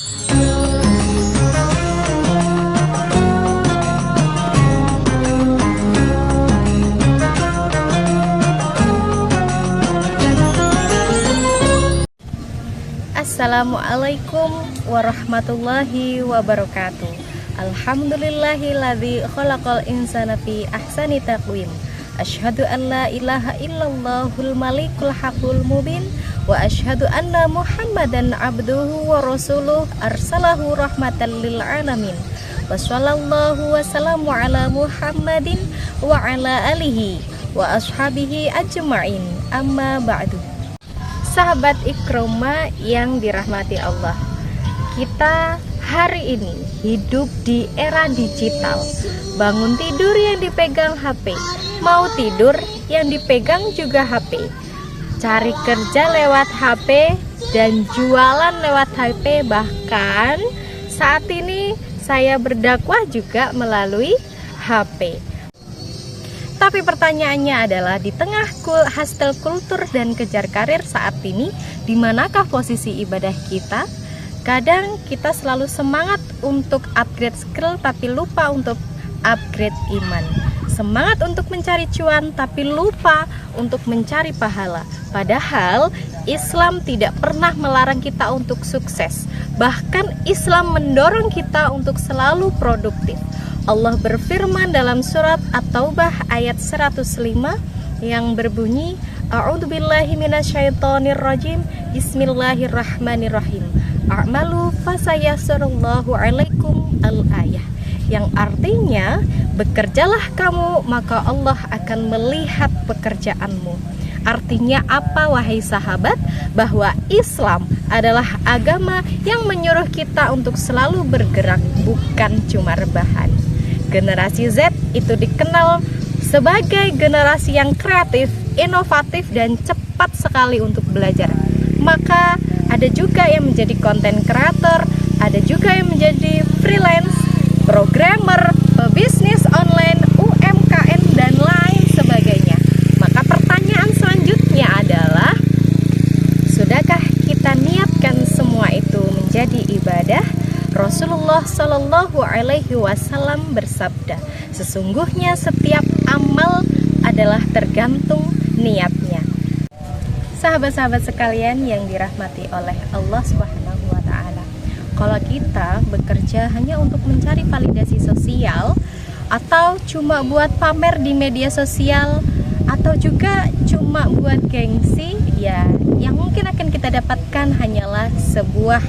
Assalamualaikum warahmatullahi wabarakatuh. Alhamdulillahilladzi khalaqal insana fi ahsani taqwim. Asyhadu an la ilaha illallahul malikul haqqul mubin wa asyhadu anna Muhammadan abduhu wa rasuluh arsalahu rahmatan lil alamin. Wa sallallahu wasallamu ala Muhammadin wa ala alihi wa ashabihi ajma'in. Amma ba'du. Sahabat Ikroma yang dirahmati Allah, kita hari ini hidup di era digital. Bangun tidur yang dipegang HP, mau tidur yang dipegang juga HP. Cari kerja lewat HP dan jualan lewat HP. Bahkan saat ini saya berdakwah juga melalui HP. Tapi pertanyaannya adalah, di tengah hustle kultur dan kejar karir saat ini, di manakah posisi ibadah kita? Kadang kita selalu semangat untuk upgrade skill tapi lupa untuk upgrade iman. Semangat untuk mencari cuan tapi lupa untuk mencari pahala. Padahal Islam tidak pernah melarang kita untuk sukses. Bahkan Islam mendorong kita untuk selalu produktif. Allah berfirman dalam surat At-Taubah ayat 105 yang berbunyi, A'udzubillahi minasyaitonirrajim, Bismillahirrahmanirrahim. A'malu fasayassarallahu alaikum al-ayah. Yang artinya, bekerjalah kamu maka Allah akan melihat pekerjaanmu. Artinya apa, wahai sahabat? Bahwa Islam adalah agama yang menyuruh kita untuk selalu bergerak, bukan cuma rebahan. Generasi Z itu dikenal sebagai generasi yang kreatif, inovatif, dan cepat sekali untuk belajar. Maka ada juga yang menjadi content creator, ada juga yang menjadi freelance, programmer, pebisnis online, UMKM, dan lain sebagainya. Maka pertanyaan selanjutnya adalah, sudahkah kita niatkan semua itu menjadi ibadah? Rasulullah Shallallahu Alaihi Wasallam bersabda, sesungguhnya setiap amal adalah tergantung niatnya. Sahabat-sahabat sekalian yang dirahmati oleh Allah Subhanahu Wa Taala, kalau kita bekerja hanya untuk mencari validasi sosial, atau cuma buat pamer di media sosial, atau juga cuma buat gengsi, ya yang mungkin akan kita dapatkan hanyalah sebuah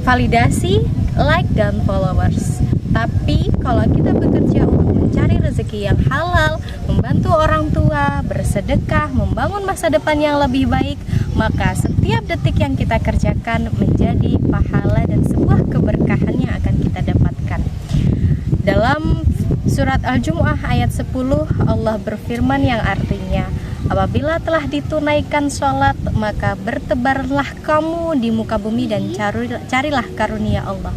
validasi, like, dan followers. Tapi kalau kita bekerja untuk mencari rezeki yang halal, membantu orang tua, bersedekah, membangun masa depan yang lebih baik, maka setiap detik yang kita kerjakan menjadi pahala dan sebuah keberkahan yang akan kita dapatkan. Dalam surat Al-Jumu'ah ayat 10, Allah berfirman yang artinya, apabila telah ditunaikan sholat, maka bertebarlah kamu di muka bumi dan carilah karunia Allah.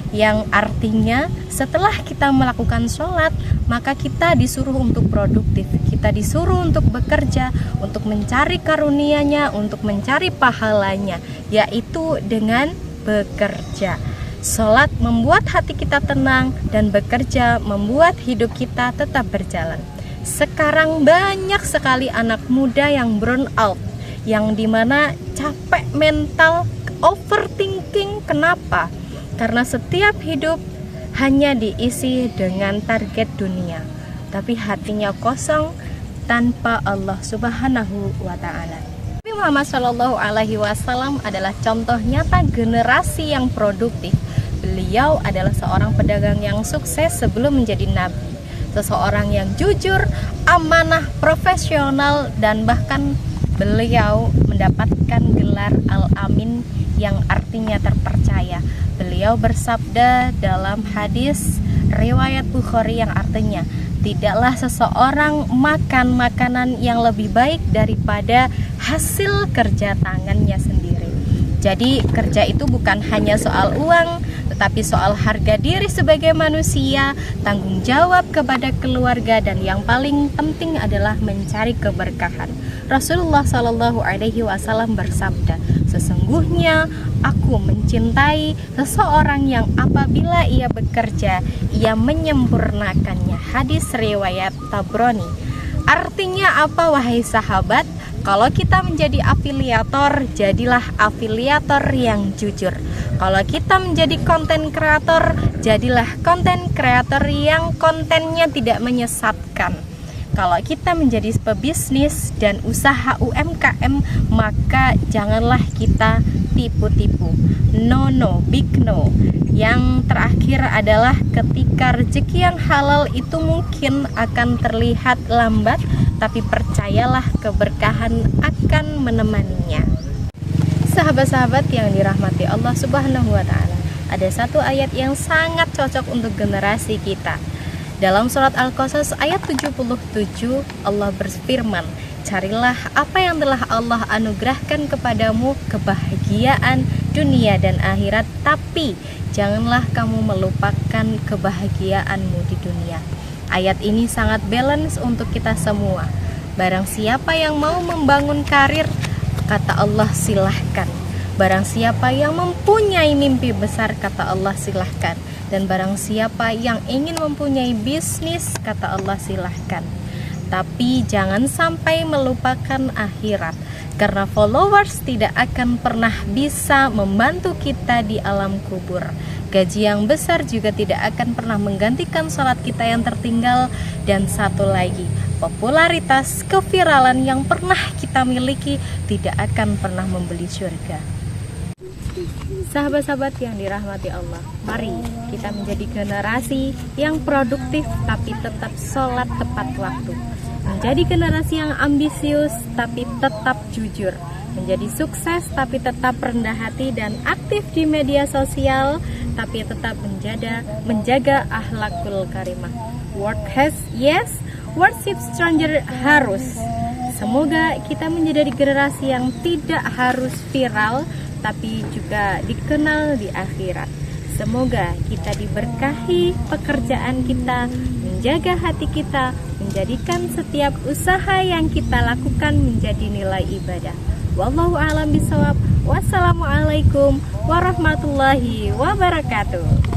Yang artinya, setelah kita melakukan sholat, maka kita disuruh untuk produktif. Kita disuruh untuk bekerja, untuk mencari karunia-Nya, untuk mencari pahalanya, yaitu dengan bekerja. Sholat membuat hati kita tenang, dan bekerja membuat hidup kita tetap berjalan. Sekarang banyak sekali anak muda yang burn out, yang dimana capek mental, overthinking. Kenapa? Karena setiap hidup hanya diisi dengan target dunia, tapi hatinya kosong tanpa Allah Subhanahu wa Ta'ala. Nabi Muhammad Shallallahu Alaihi Wasallam adalah contoh nyata generasi yang produktif. Beliau adalah seorang pedagang yang sukses sebelum menjadi nabi. Seseorang yang jujur, amanah, profesional, dan bahkan beliau mendapatkan gelar Al-Amin yang artinya terpercaya. Beliau bersabda dalam hadis riwayat Bukhari yang artinya, tidaklah seseorang makan makanan yang lebih baik daripada hasil kerja tangannya sendiri. Jadi kerja itu bukan hanya soal uang, tetapi soal harga diri sebagai manusia, tanggung jawab kepada keluarga, dan yang paling penting adalah mencari keberkahan. Rasulullah Shallallahu Alaihi Wasallam bersabda, Sesungguhnya aku mencintai seseorang yang apabila ia bekerja, ia menyempurnakannya. Hadis riwayat Tabrani. Artinya apa wahai sahabat? Kalau kita menjadi afiliator, jadilah afiliator yang jujur. Kalau kita menjadi konten kreator, jadilah konten kreator yang kontennya tidak menyesatkan. Kalau kita menjadi pebisnis dan usaha UMKM, maka janganlah kita tipu-tipu. No, big no. Yang terakhir adalah ketika rezeki yang halal itu mungkin akan terlihat lambat, tapi percayalah keberkahan akan menemaninya. Sahabat-sahabat yang dirahmati Allah Subhanahu wa Ta'ala, ada satu ayat yang sangat cocok untuk generasi kita. Dalam surat Al-Qasas ayat 77, Allah berfirman, carilah apa yang telah Allah anugerahkan kepadamu, kebahagiaan dunia dan akhirat, tapi janganlah kamu melupakan kebahagiaanmu di dunia. Ayat ini sangat balance untuk kita semua. Barang siapa yang mau membangun karir, kata Allah, silahkan. Barang siapa yang mempunyai mimpi besar, kata Allah, silahkan. Dan barang siapa yang ingin mempunyai bisnis, kata Allah, silahkan. Tapi jangan sampai melupakan akhirat, karena followers tidak akan pernah bisa membantu kita di alam kubur. Gaji yang besar juga tidak akan pernah menggantikan sholat kita yang tertinggal. Dan satu lagi, popularitas, keviralan yang pernah kita miliki tidak akan pernah membeli surga. Sahabat-sahabat yang dirahmati Allah, mari kita menjadi generasi yang produktif tapi tetap sholat tepat waktu. Menjadi generasi yang ambisius tapi tetap jujur. Menjadi sukses tapi tetap rendah hati dan aktif di media sosial, tapi tetap menjaga akhlakul karimah. Work has yes, worship stranger harus. Semoga kita menjadi generasi yang tidak harus viral, tapi juga dikenal di akhirat. Semoga kita diberkahi pekerjaan kita, menjaga hati kita, menjadikan setiap usaha yang kita lakukan menjadi nilai ibadah. Wallahu a'lam bishawab. Wassalamualaikum warahmatullahi wabarakatuh.